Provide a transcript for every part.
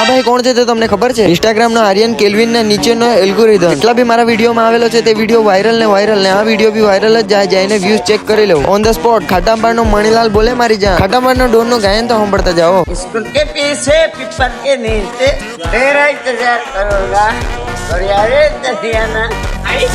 ભાઈ કોણ છે તે તમને ખબર છે? ઇન્સ્ટાગ્રામ નો આર્યન કેલ્વિન ના નીચેનો એલ્ગોરિધમ એટલા બી મારા વિડીયોમાં આવેલો છે તે વિડીયો વાયરલ ને આ વિડીયો બી વાયરલ જ જાય. જઈને વ્યૂઝ ચેક કરી લો. ઓન ધ સ્પોટ ખાટાપાડ નો મણીલાલ બોલે મારી જાન. ખાટાપાડ નો ડોન નું ગાયન તો સાંભળતા જાઓ. स्कूल के पीछे पीपल के नीचे तेरा इंतजार करूंगा और यारे दसियाना.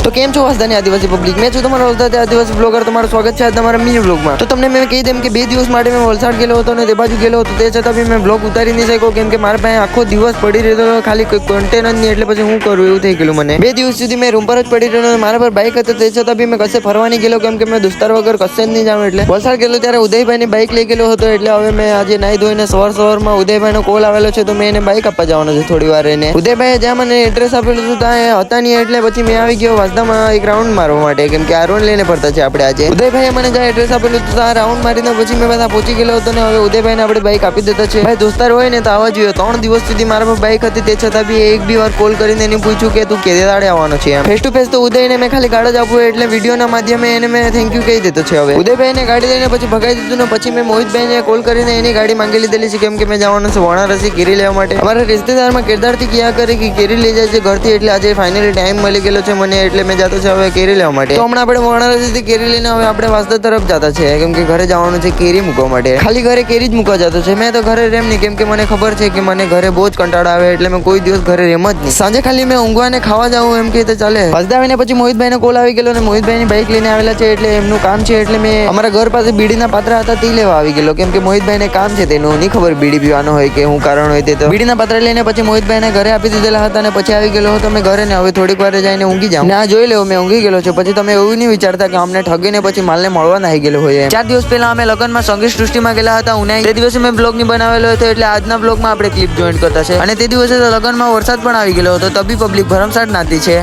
તો કેમ છો વાસદાની આદિવાસી પબ્લિક? મેં છું તમારો વલસાડ આદિવાસી બ્લોગર. તમારું સ્વાગત છે તમારા મિની બ્લોગમાં. તો તમને મેં કહી દેમ કે 2 દિવસ માટે મેં વલસાડ ગયેલો હતો ને તે બાજુ ગયેલો હતો, તે છતાં બી મેં બ્લોગ ઉતારી નહીં શક્યો કેમ કે મારા પાસે આખો દિવસ પડી રહ્યો હતો, ખાલી કોઈ કન્ટેન્ટ જ નહીં. એટલે પછી હું કરું એવું થઈ ગયેલું મને. 2 દિવસ સુધી મેં રૂમ પર જ પડી રહ્યો. મારા પર બાઇક હતો તે છતાં બી મેં કશે ફરવા નહીં ગયેલો કેમ કે મેં દોસ્તાર વગર કશે જ નહીં જાઉં. એટલે વલસાડ ગયેલો ત્યારે ઉદયભાઈની બાઇક લઈ ગયેલો હતો. એટલે હવે મેં આજે નાહી ધોઈને સવારમાં ઉદયભાઈનો કોલ આવેલો છે તો મેં એને બાઇક આપવા જવાનો છે થોડી વાર એને. ઉદયભાઈએ જ્યાં મને એડ્રેસ આપેલું હતું ત્યાં હતા નહીં એટલે પછી મેં આવી ગયો વાસદામાં એક રાઉન્ડ મારવા માટે કેમ કે આ રાઉન્ડ લઈને ફરતા છે આપણે આજે. ઉદયભાઈએ મને જ્યાં એડ્રેસ આપેલું હતું ત્યાં રાઉન્ડ મારીને પછી મેં બધા પહોંચી ગયેલો હતો ને હવે ઉદયભાઈને આપણે બાઇક આપી દેતા છે. ભાઈ દોસ્તાર હોય ને તો આવવા જોઈએ. 3 દિવસ સુધી મારા પર બાઇક હતી તે છતાં બી એક બી વાર કોલ કરીને એને પૂછ્યું કે તું કેદે દાડે આવવાનો છે એમ. ફેસ ટુ ફેસ તો ઉદયને મેં ખાલી ગાડી જ આપવું એટલે વિડીયોના માધ્યમે એને મેં થેન્ક યુ કહી દેતો છે. હવે ઉદયભાઈને ગાડી લઈને પછી ભગાઈ દીધું ને પછી મેં મોહિતભાઈને કોલ કરીને એની ગાડી માંગી લીધેલી છે કેમ કે મેં જવાનું છે વણારસી કેરી લેવા માટે. અમારા રિશ્તેદારમાં કેદારથી ક્યાં કરે કે કેરી લઈ જાય છે ઘરથી એટલે આજે ફાઇનલી ટાઈમ મળી ગયેલો છે મને એટલે મેં જતો છે હવે કેરી લેવા માટે. તો હમણાં આપણે વણારસીથી કેરી લઈને હવે આપણે વાસદા તરફ જતા છે કેમ કે ઘરે જવાનું છે કેરી મૂકવા માટે. ખાલી ઘરે કેરી જ મૂકવા જતો છે. મેં તો ઘરે રેમ નહીં કેમ કે મને ખબર છે કે મને ઘરે બહુ જ કંટાળો આવે એટલે મેં કોઈ દિવસ ઘરે રેમ જ નહીં. સાંજે ખાલી મેં ઊંઘવાને ખાવા જાઉં એમ કે ચાલે. વાસદા આવીને પછી મોહિતભાઈનો કોલ આવી ગયેલો ને મોહિતભાઈની બાઇક લઈને આવેલા છે એટલે એમનું કામ છે એટલે મેં અમારા ઘર પાસે બીડીના પાત્રા હતા તે લેવા આવી ગયેલો કેમ કે મોહિતભાઈને કામ છે તેનું નહીં ખબર બીડી પીવાનો હોય કે હું કારણ હોય તે. તો બીડીના પાત્રા લઈને પછી મોહિતભાઈને ઘરે આપી દીધેલા હતા અને પછી આવી ગયેલો હતો મેં ઘરે ને હવે થોડીક વાર જઈને ઊંઘી જાઉં. ના જોઈ લેવો મેં ઊંઘી ગયેલો છે. પછી તમે એવું નહીં વિચારતા કે અમને ઠગીને પછી માલને મળવા નાહી ગયેલો હોય. 4 દિવસ પહેલા અમે લગ્નમાં સંગીત સૃષ્ટિમાં ગયેલા હતા ઉનાઈ. તે દિવસે મેં બ્લોગ નહીં બનાવેલો હતો એટલે આજના બ્લોગમાં આપણે ક્લિપ જોઈન્ટ કરતા છે. અને તે દિવસે લગ્નમાં વરસાદ પણ આવી ગયેલો હતો તબી પબ્લિક ભરમસાટ નાતી છે.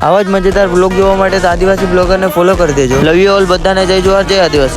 આવા જ મજેદાર બ્લોગ જોવા માટે આદિવાસી બ્લોગરને ફોલો કરી દેજો. લવ યુ ઓલ બધાને જય જોહાર જય આદિવાસી.